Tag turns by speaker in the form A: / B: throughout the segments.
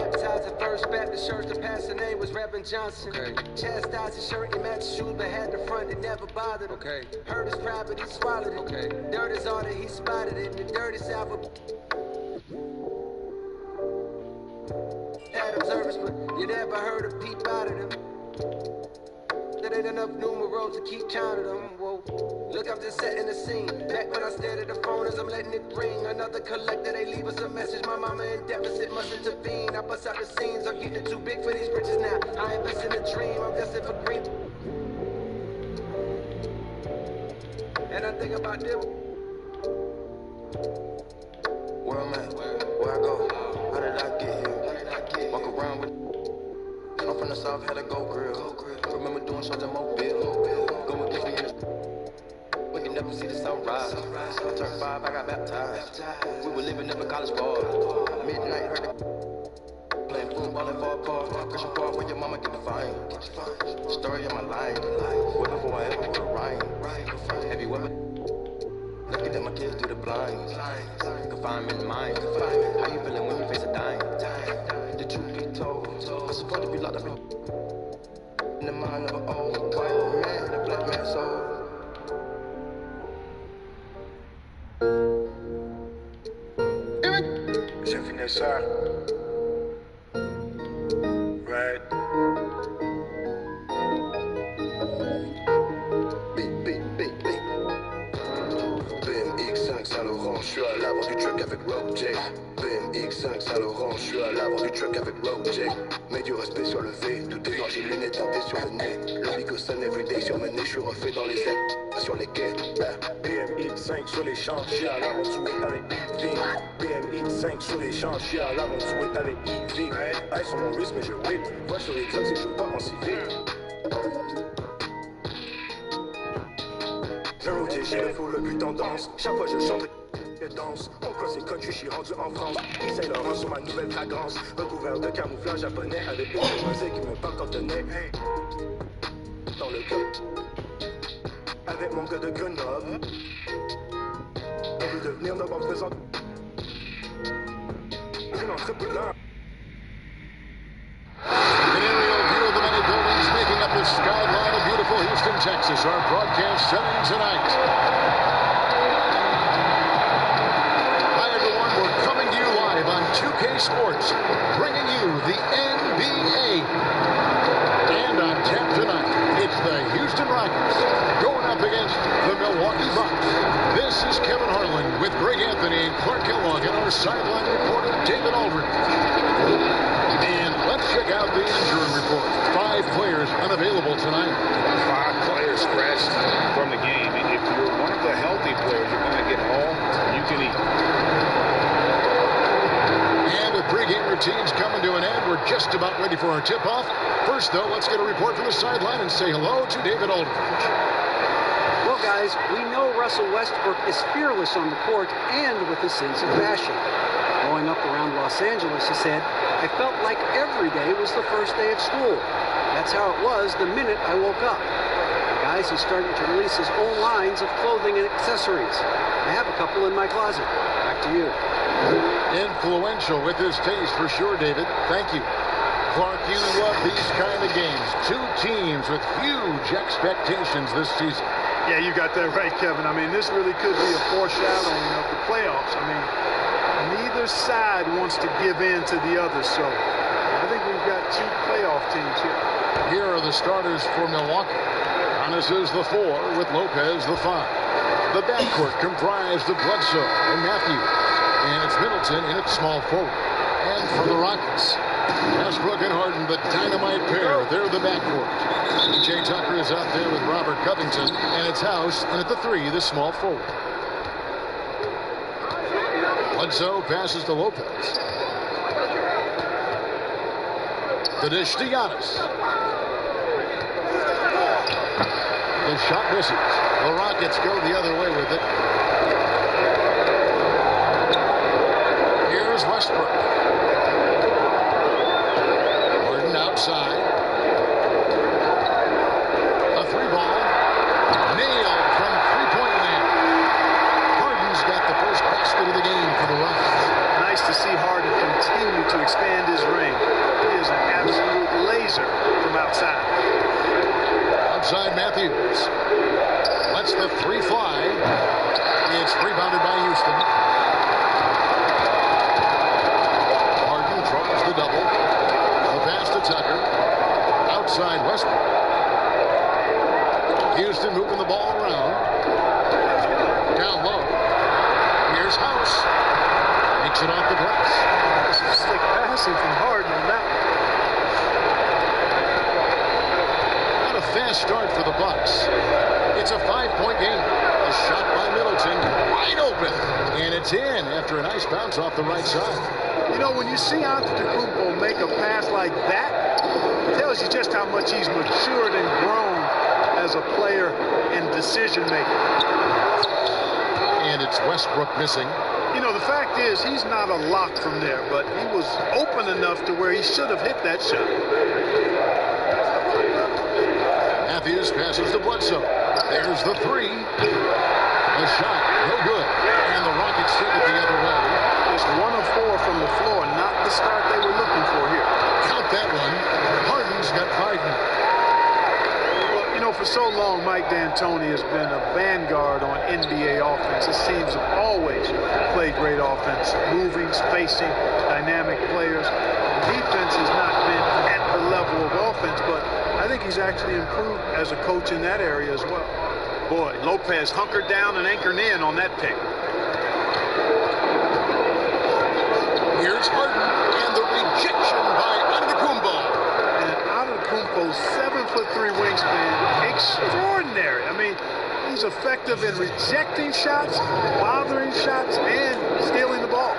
A: Baptized at First Baptist Church, the pastor name was Reverend Johnson. Okay. Chastised his shirt, he matched shoes, but had the front, it never bothered him. Okay. Heard his cry, but he swallowed it. Okay. Dirt is all that he spotted it, and the dirty south of had observers, but you never heard a peep out of them. There ain't enough numerals to keep count of them. Whoa. Look, I'm just setting the scene. Back when I stared at the phone as I'm letting it ring. Another collector, they leave us a message. My mama in deficit must intervene. I bust out the scenes, I'm getting too big for these bridges now. I invest in a dream, I'm destined for green. And I think about them.
B: Where I'm at, where I go, how did I get here? Walk around with, I'm from the south, had a go grill. Remember doing shows in Mobile. Go with me in the, we can never see the sunrise. I turned 5, I got baptized. We were living up a college bar. Midnight, heard the playing football at Fall Park. Christian Park, where your mama get the fine. Story of my life. Way before I ever would have rhymed. Heavy weapon. Looking at my kids through the blinds. Confinement in mind. How you feeling when you face a dime? The truth be told, I'm supposed to be locked up in the mind of an old white man and a black man's soul.
C: J'ai fini ça. Right. BMX5 Saint-Laurent, je suis à l'avant du truck avec Road J. BMX5 Saint-Laurent, je suis à l'avant du truck avec Road J. Mets du respect sur le V, tout est noir, j'ai lunettes teintées sur le nez. Le bigo sonne everyday sur mes nez, je suis refait dans les airs, sur les quais. BMX5 sur les champs, je suis à l'avant du whip avec EV. BMX5 sur les champs, je suis à l'avant du whip avec EV. Hey, sur mon wrist, mais je whip. Va sur les drugs et je pars en civil. Je road J, j'ai le flow le plus tendance. Chaque fois je chante et danse. On cross et country, je suis rendu en France. Saint-Laurent sur ma nouvelle fragrance. Recouvert de camouflage japonais avec une demoiselle qui me parle quand tenait. Dans le club. Avec mon gars de Grenoble. On veut devenir notre représentant. Une entrepreneur.
D: An aerial view of the many buildings making up the skyline of beautiful Houston, Texas. Our broadcast setting tonight. Hi, everyone. We're coming to you live on 2K Sports, bringing you the NBA. And on tap tonight, it's the Houston Rockets going up against the Milwaukee Bucks. This is Kevin Harlan with Greg Anthony and Clark Kellogg and our sideline reporter, David Aldridge. And let's check out the injury report. 5 players unavailable tonight.
E: 5 players scratched from the game. If you're one of the healthy players, you're going to get home, you can eat.
D: And the pregame routine's coming to an end. We're just about ready for our tip-off. First, though, let's get a report from the sideline and say hello to David Aldridge.
F: Well, guys, we know Russell Westbrook is fearless on the court and with a sense of fashion. Growing up around Los Angeles, he said, I felt like every day was the first day of school. That's how it was the minute I woke up. And guys, he's starting to release his own lines of clothing and accessories. I have a couple in my closet. Back to you.
D: Influential with his taste for sure, David. Thank you. Clark, you love these kind of games. 2 teams with huge expectations this season.
G: Yeah, you got that right, Kevin. I mean, this really could be a foreshadowing of the playoffs. I mean, neither side wants to give in to the other, so I think we've got 2 playoff teams here.
D: Here are the starters for Milwaukee. Giannis is the 4 with Lopez the 5. The backcourt comprised of Bledsoe and Matthews. And it's Middleton in its small forward. And for the Rockets, Westbrook and Harden, the dynamite pair. They're the backcourt. PJ Tucker is out there with Robert Covington. And it's House. And at the 3, the small forward. Bledsoe passes to Lopez. The dish to Giannis. The shot misses. The Rockets go the other way with it. Here's Westbrook. Harden outside. A 3-ball. Nailed from 3-point land. Harden's got the first basket of the game for the Rockets.
G: Nice to see Harden continue to expand his range.
D: Shoots. Makes it off the glass.
G: Some slick passing from Harden on that one.
D: Not a fast start for the Bucks. It's a 5-point game. A shot by Middleton, wide open, and it's in after a nice bounce off the right side.
G: You know, when you see Antetokounmpo make a pass like that, it tells you just how much he's matured and grown as a player and decision maker.
D: And it's Westbrook missing.
G: You know, the fact is, he's not a lock from there, but he was open enough to where he should have hit that shot.
D: Matthews passes to Bledsoe. There's the three. The shot, no good. And the Rockets take it the other way.
G: Just 1 of 4 from the floor, not the start they were looking for here.
D: Count that one. Harden's got Biden.
G: Well, you know, for so long, Mike D'Antoni has been a vanguard on NBA offense. His teams have always played great offense, moving, spacing, dynamic players. Defense has not been at the level of offense, but I think he's actually improved as a coach in that area as well. Boy, Lopez hunkered down and anchored in on that pick.
D: Here's Harden, and the rejection by Antetokounmpo.
G: And Antetokounmpo's 7'3" wingspan, extraordinary. I mean, he's effective in rejecting shots, bothering shots, and stealing the ball.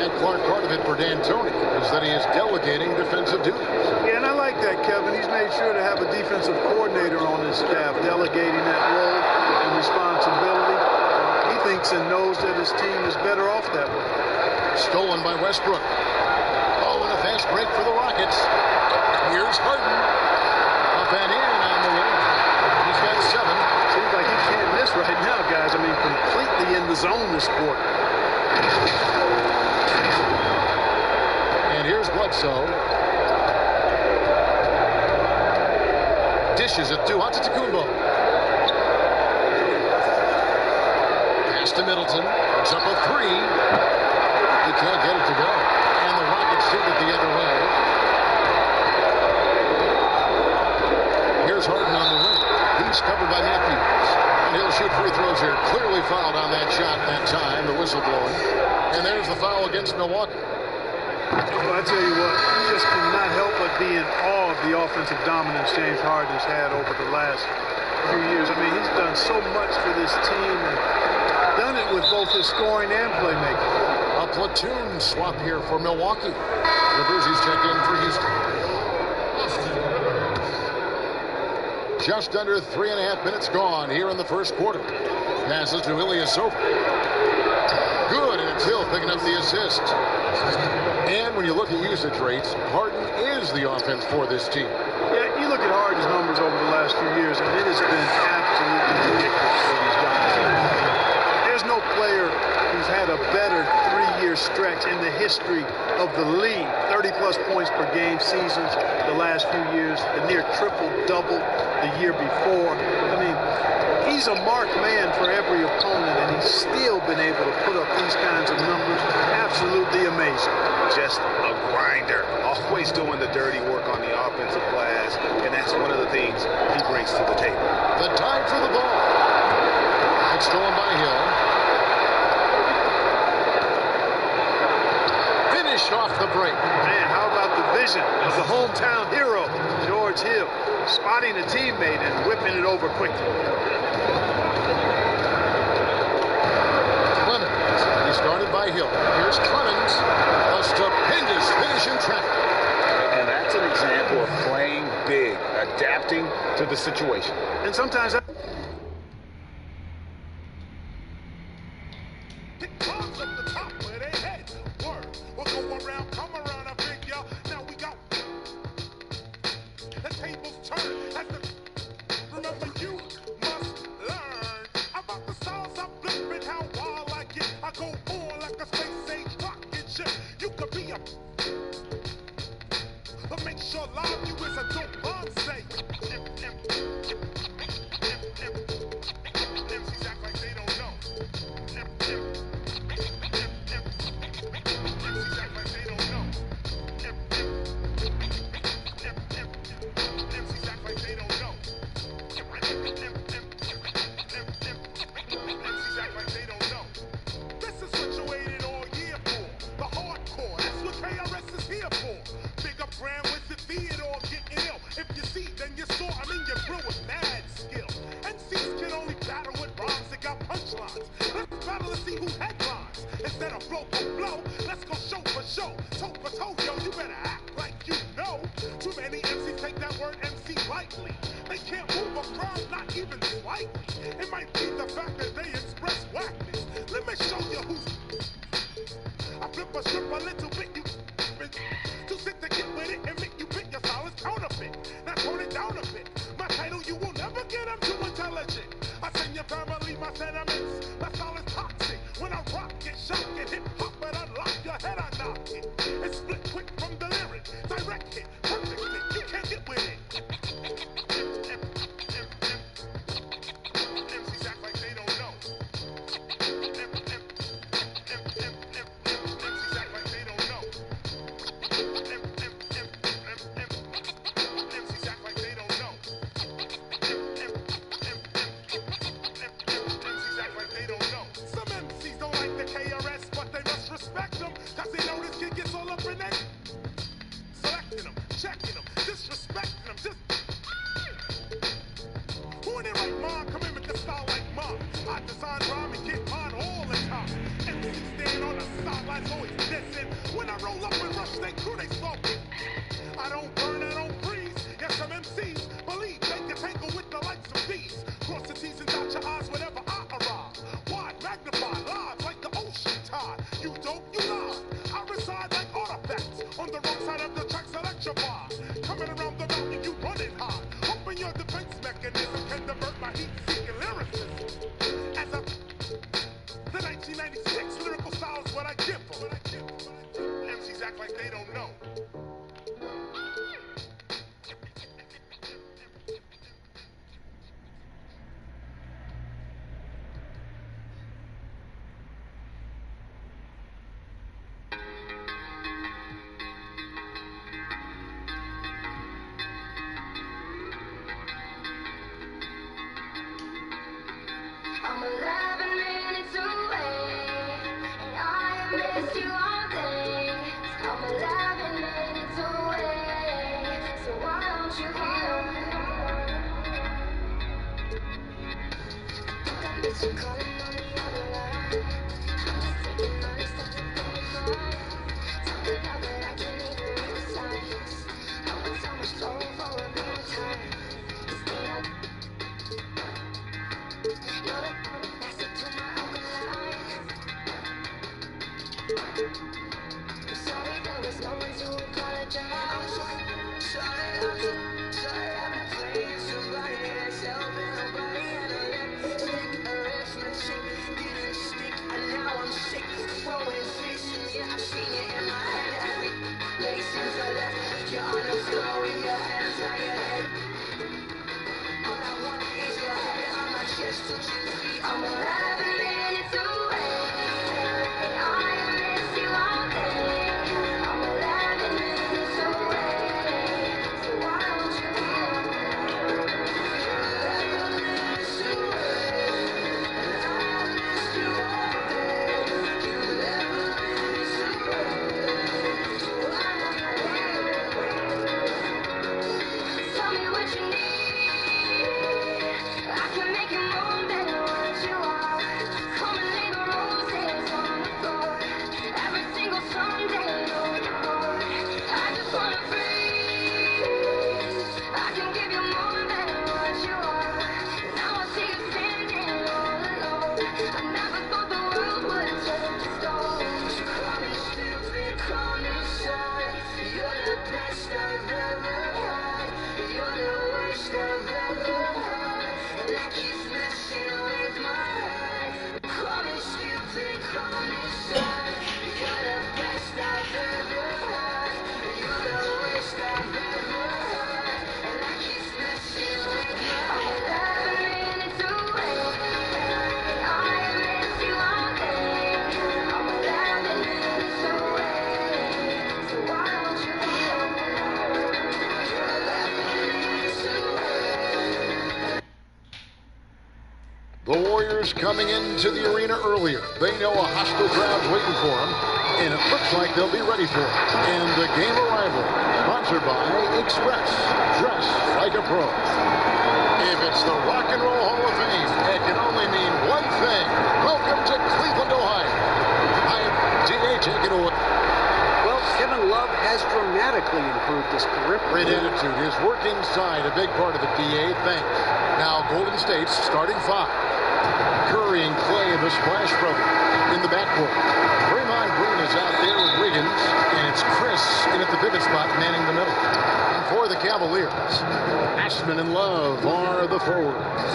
D: And Clark, part of it for D'Antoni is that he is delegating defensive duties.
G: Yeah, and I like that, Kevin. He's made sure to have a defensive coordinator on his staff, delegating that role and responsibility. He thinks and knows that his team is better off that way.
D: Stolen by Westbrook. Oh, and a fast break for the Rockets. Here's Harden. Up and in on the wing. He's got 7.
G: Seems like he can't miss right now, guys. I mean, completely in the zone this quarter.
D: And here's Bledsoe. Dishes it to Antetokounmpo. Pass to Middleton. It's up a 3. He can't get it to go. And the Rockets take it the other way. Here's Harden on the wing. He's covered by Matthews. And he'll shoot free throws here. Clearly fouled on that shot that time. The whistle blowing. And there's the foul against Milwaukee.
G: Well, I tell you what, you just cannot help but be in awe of the offensive dominance James Harden has had over the last few years. I mean, he's done so much for this team and done it with both his scoring and playmaking.
D: A platoon swap here for Milwaukee. The Bruisies check in for Houston. Just under 3.5 minutes gone here in the first quarter. Passes to Ilyasova. Good, and it's Hill picking up the assist. And when you look at usage rates, Harden is the offense for this team.
G: Yeah, you look at Harden's numbers over the last few years, and it has been absolutely ridiculous what he's done. There's no player who's had a better 3-year stretch in the history of the league. 30-plus points per game seasons the last few years, the near triple-double the year before. I mean, he's a marked man for every opponent, and he's still been able to put up these kinds of numbers. Absolutely amazing.
E: Just a grinder, always doing the dirty work on the offensive glass, and that's one of the things he brings to the table.
D: The time for the ball. It's stolen by Hill. Finished off the break.
G: Man, how about the vision of the hometown hero, George Hill, spotting a teammate and whipping it over quickly.
D: Clemens. He started by Hill. Here's Clemens. A stupendous finish in traffic.
E: And that's an example of playing big, adapting to the situation.
G: And sometimes that
H: instead of blow for blow. Let's go show for show, toe for toe, yo. You better act like you know. Too many MCs take that word MC lightly. They can't move a crowd, not even slightly. It might be the fact that they express whackness. Let me show you who's. I flip a strip a little bit, you too sick to get with it and make you pick your style is counterfeit. Now tone it down a bit. My title, you will never get, I'm too intelligent. I send your family my sentiments. My style is toxic. When I rock it, shock it, hip hop it, unlock your head, I knock it. It's split quick from the lyric. Direct hit, perfect hit, you can't get with it. MCs act like they don't know. MCs act like they don't know. MCs act like they don't know. MCs act like they don't know. Some MCs don't like the KRS, but they must respect them, cause they know this kid gets all up in their selecting them, checking them, disrespecting them, just who in their right mind come in with the style like mine? I design rhyme and get mine all the time. MCs stand on the sidelines always dissing. When I roll up and rush they crew, they smoking. I don't burn, I don't freeze. Yes, some MCs believe they can tangle with the likes of these. Cross the T's and dot your I's whenever I arrive. Wide, magnified, live like the ocean tide. You dope, you lie. I reside like artifacts on the wrong side of the tracks electrified. Coming around the mountain, you running high. Hoping your defense mechanism can divert my heat-seeking lyricism. As a the 1996 lyrical style is what I give them. MCs act like they don't know.
I: I'm 11 minutes away, and I miss you all day. I'm 11 minutes away, so why don't you hear me? I miss you calling on the other line. I'm taking all this time to think of mine. Talking about that I can't even read the signs. I want so much trouble for a little time. Stay up. You're the master to my alkaline. I'm sorry there was no one to apologize.
A: Sorry I've been playing somebody else, helping nobody, and a arithmetic didn't stick, and now I'm sick, throwing fits, and yeah, I've seen it in my head, every place since I left, you're on the floor with your hands on your head, all I want is your head on my chest, 2 to 3, I'm 11 minutes away, and I miss you all day, I'm 11 minutes away, so why don't you hear me? 11 minutes away, and I miss you all day, 11 minutes away, so why don't you hear me? Tell me what you need, I can make you more than what you are. Come and lay the roses on the floor, every single Sunday on the board. I just wanna breathe, I can give you more than what you are. Now I see you standing all alone, I never thought the world would turn to stone. So call me stupid, call me sad, you're the best I've ever had, you're the worst I've ever had, and that keeps messing with my head. Call me stupid, call me sad, you're the best I've ever had, you're the worst I've ever had, and that keeps messing with my head. I'm 11 minutes away, and I miss you all day. I'm 11 minutes away, so why don't you hear me? You're 11 minutes away.
D: The Warriors coming into the arena earlier. They know a hostile crowd's waiting for them, and it looks like they'll be ready for it. And the game arrival, sponsored by Express. Dress like a pro. If it's the Rock and Roll Hall of Fame, it can only mean one thing. Welcome to Cleveland, Ohio. I take it away.
F: Well, Kevin Love has dramatically improved his career.
D: Great attitude. His work inside, a big part of it, DA. Thanks. Now Golden State's starting 5. Curry and Clay, the Splash Brothers, in the backcourt. Draymond Green is out there with Wiggins, and it's Chris in at the pivot spot, manning the middle. And for the Cavaliers, Ashman and Love are the forwards.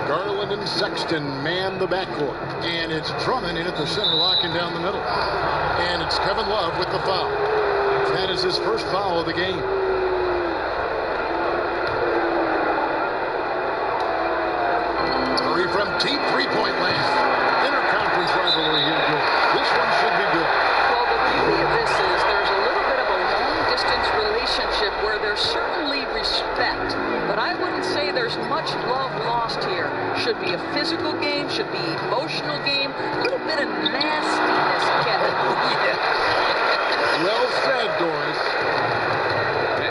D: Garland and Sexton man the backcourt. And it's Drummond in at the center, locking down the middle. And it's Kevin Love with the foul. That is his first foul of the game. Curry from deep three-point land. Interconference rivalry here, Joe. This one should be good.
J: Well, the beauty of this is there's a little bit of a long-distance relationship where there's certainly respect, but I wouldn't say there's much love lost here. Should be a physical game, should be emotional game, a little bit of nastiness, Kevin.
D: Well said, Doris.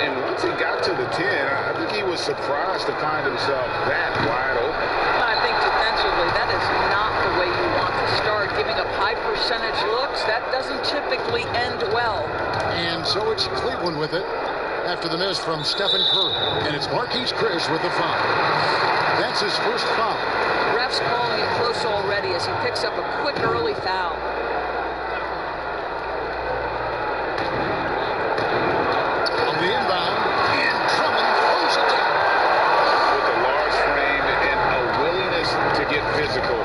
E: And once he got to the 10, I think he was surprised to find himself that wide open.
J: I think defensively, that is not the way you want to start. Giving up high percentage looks, that doesn't typically end well.
D: And so it's Cleveland with it after the miss from Stephen Curry. And it's Marquise Chris with the foul. That's his first foul.
J: Refs calling it close already as he picks up a quick early foul.
D: On the inbound, and Drummond throws it down.
E: With a large frame and a willingness to get physical,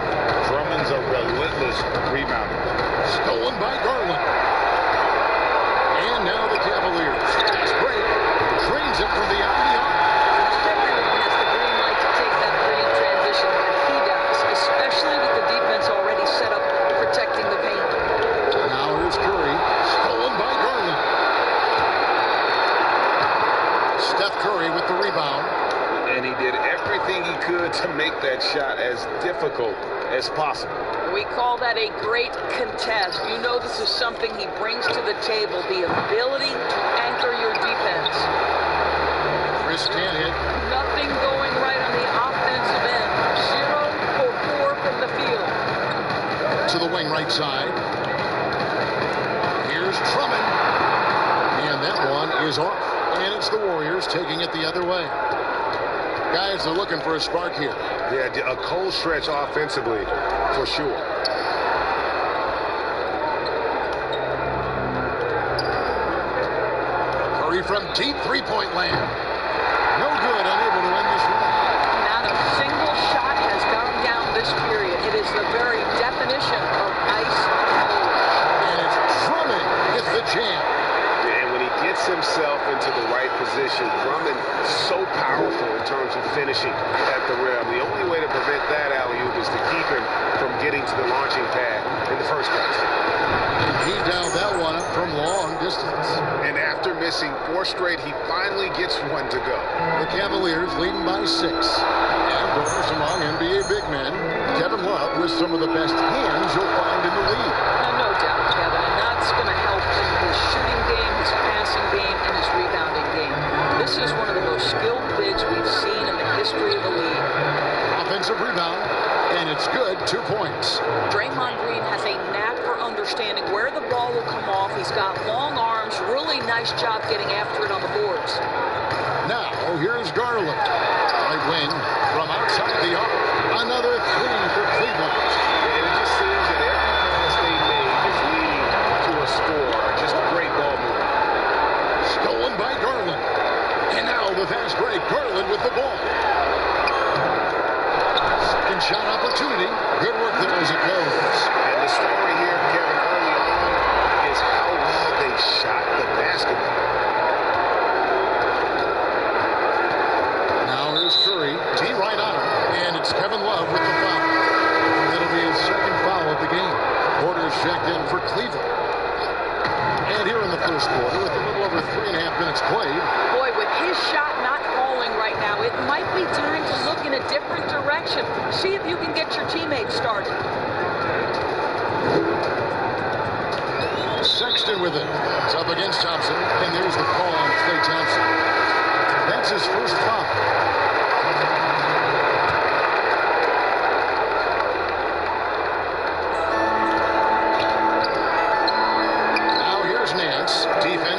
E: Drummond's a relentless rebounder.
D: Stolen by Garland. And now the Cavaliers. Fast break. Drains it from beyond the arc.
J: Everyone has the green light to take that green transition, but he does, especially with the defense already set up protecting the paint.
D: Now here's Curry. Stolen by Garland. Steph Curry with the rebound.
E: And he did everything he could to make that shot as difficult as possible.
J: We call that a great contest. You know this is something he brings to the table, the ability to anchor your defense.
D: Chris can't hit.
J: Nothing going right on the offensive end. 0 for 4 from the field.
D: To the wing right side. Here's Drummond. And that one is off. And it's the Warriors taking it the other way. Guys are looking for a spark here.
E: Yeah, a cold stretch offensively, for sure.
D: Curry from deep three-point land. No good, unable to win this one.
J: Not a single shot has gone down this period. It is the very definition of ice cold.
D: And it's Drummond with the jam.
E: And when he gets himself into the right position, Drummond so powerful in terms of finishing at the rim. The only way to prevent that alley-oop is to keep him from getting to the launching pad in the first place.
D: He dialed that one up from long distance.
E: And after missing 4 straight, he finally gets one to go.
D: The Cavaliers leading by 6. And Doris among NBA big men, Kevin Love with some of the best hands you'll find in the league.
J: No doubt, Kevin, and that's going to help in his shooting game, his passing game, and his rebounding game. This is one of the most skilled bigs we've seen in the history of the league.
D: Offensive rebound, and it's good, 2 points.
J: Draymond Green has a knack for understanding where the ball will come off. He's got long arms, really nice job getting after it on the boards.
D: Now, here's Garland. Right wing from outside the arc. Another 3 for Cleveland.
E: And it just seems that every pass they made is leading to a score. Just a great ball movement.
D: Stolen by Garland. And now the fast break. Garland with the ball. Second shot opportunity. Good work there as it goes.
E: And the story here, Kevin, early on is how well they shot the basketball.
D: Now here's Curry. T right on him. And it's Kevin Love with the foul. That'll be his second foul of the game. Porter's checked in for Cleveland. And here in the first quarter, with a little over 3.5 minutes played.
J: Boy, with his shot not falling right now, it might be time to look in a different direction. See if you can get your teammates started.
D: Sexton with it. It's up against Thompson. And there's the call on Klay Thompson. That's his first foul.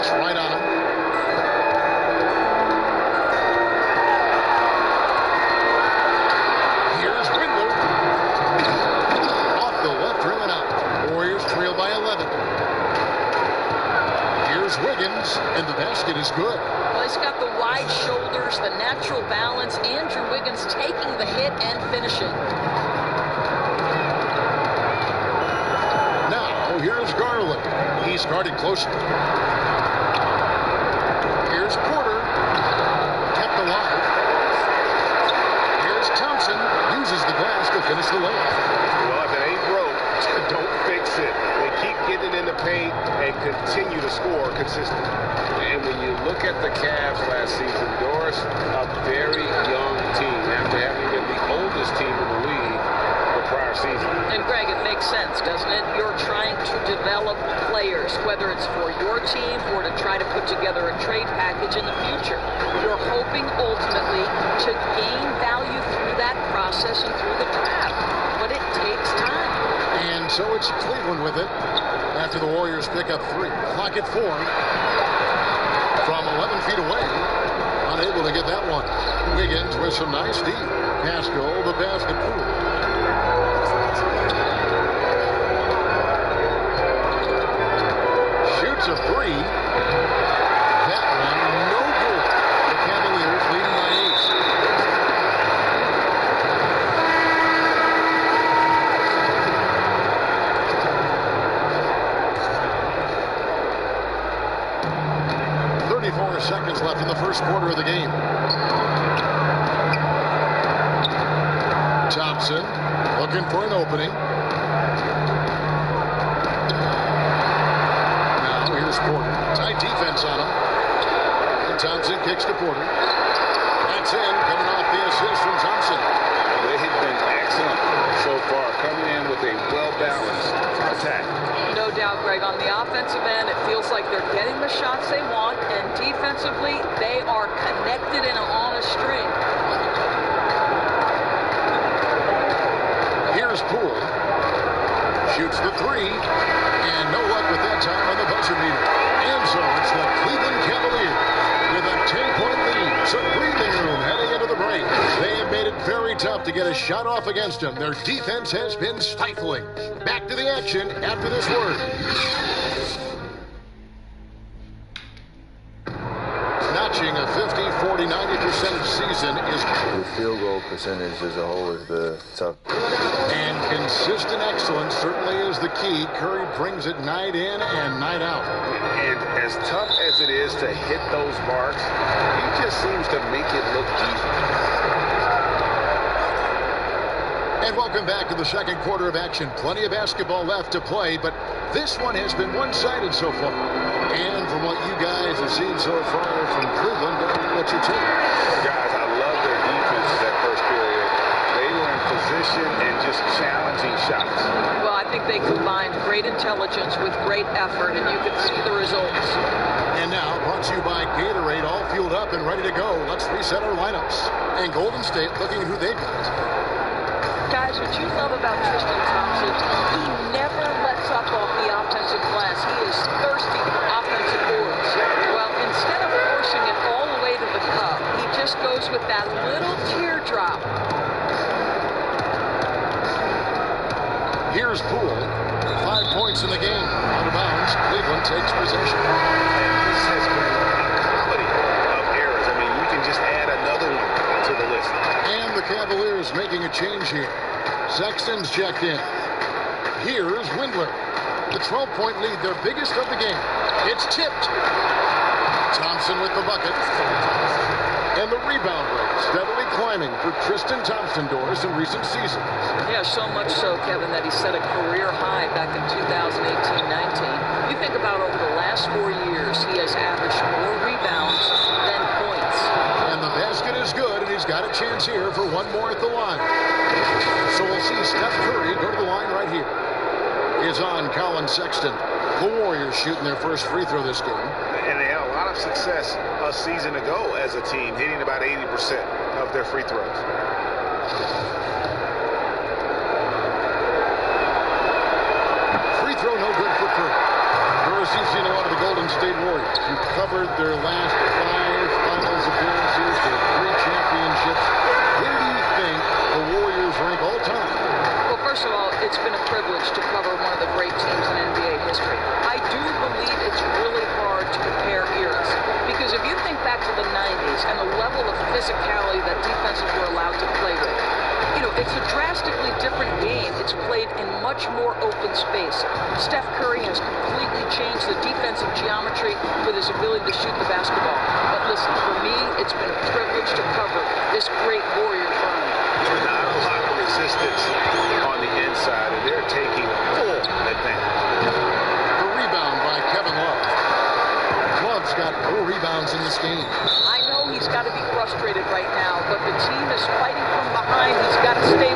D: Looks right on him. Here's Windler. Off the left rim and out. Warriors trail by 11. Here's Wiggins, and the basket is good.
J: Well, he's got the wide shoulders, the natural balance. Andrew Wiggins taking the hit and finishing.
D: Now, here's Garland. He's guarded closely. Here's Porter. Kept alive. Here's Thompson. Uses the glass to finish the layup.
E: Well, if it ain't broke, don't fix it. They keep getting it in the paint and continue to score consistently. And when you look at the Cavs last season, Doris, a very young team after having been the oldest team in the league the prior season.
J: And Greg, it makes sense, doesn't it? You're trying to develop players, whether it's for your team or to try to put together a trade package in the future. You're hoping ultimately to gain value through that process and through the draft. But it takes time.
D: And so it's Cleveland with it after the Warriors pick up 3. Clock at 4. From 11 feet away. Unable to get that one. Wiggins with some nice D. Pascal, the basket pool. Shoots a 3. That one, no good. The Cavaliers leading by 34 seconds left in the first quarter of the game. Thompson looking for an opening. Now here's Porter. Tight defense on him. And Thompson kicks to Porter. That's in. Coming off the assist from Thompson.
E: They have been excellent so far, coming in with a well-balanced attack.
J: No doubt, Greg. On the offensive end, it feels like they're getting the shots they want, and defensively, they are connected and on a string.
D: Here's Poole. Shoots the 3, and no luck with that time on the buzzer beater. And so it's the Cleveland Cavaliers with a 10-point lead. Some breathing room heading into the break. They have made it very tough to get a shot off against them. Their defense has been stifling. Back to the action after this word. Notching a 50, 40, 90% season is...
B: The field goal percentage as a whole is the tough.
D: And consistent excellence certainly is the key. Curry brings it night in and night out.
E: And as tough as it is to hit those marks, he just seems to make it look easy.
D: And welcome back to the second quarter of action. Plenty of basketball left to play, but this one has been one-sided so far. And from what you guys have seen so far from Cleveland, what's your take?
E: Guys, I love their defense that first period. They were in position and just challenging shots.
J: Well, I think they combined great intelligence with great effort, and you can see the results.
D: And now, brought to you by Gatorade, all fueled up and ready to go. Let's reset our lineups. And Golden State looking at who they've got.
J: Guys, what you love about Tristan Thompson, he never lets up off the offensive glass. He is thirsty for offensive boards. Well, instead of forcing it all the way to the cup, he just goes with that little teardrop.
D: Here's Poole. 5 points in the game. Out of bounds. Cleveland takes possession.
E: And this has been a comedy of errors. I mean, you can just add another one to the list.
D: And the Cavaliers making a change here. Sexton's checked in. Here's Windler. The 12-point lead, their biggest of the game. It's tipped. Thompson with the bucket. And the rebound rate steadily climbing for Tristan Thompson, Doris, in recent seasons.
J: Yeah, so much so, Kevin, that he set a career high back in 2018-19. You think about over the last 4 years, he has averaged more rebounds than points.
D: And the basket is good, and he's got a chance here for one more at the line. So we'll see Steph Curry go to the line right here. Is on Colin Sexton. The Warriors shooting their first free throw this game.
E: And they had a lot of success a season ago as a team, hitting about 80% of their free throws.
D: Free throw no good for Curry. Doris, you've seen a lot of the Golden State Warriors. who covered their last 5 finals appearances, their 3 championships. Where do you think the Warriors rank all time?
J: Well, first of all, it's been a privilege to cover one of the great teams in NBA history. I do believe it's really hard to compare eras, because if you think back to the 90s and the level of physicality that defenses were allowed to play with, you know, it's a drastically different game. It's played in much more open space. Steph Curry has completely changed the defensive geometry with his ability to shoot the basketball. But listen, for me, it's been a privilege to cover this great Warriors run.
E: Not a lot of resistance on the inside, and they're taking full advantage.
D: The rebound by Kevin Love. Love's got 4 rebounds in this game.
J: I know he's got to be frustrated right now, but the team is fighting from behind. He's got to stay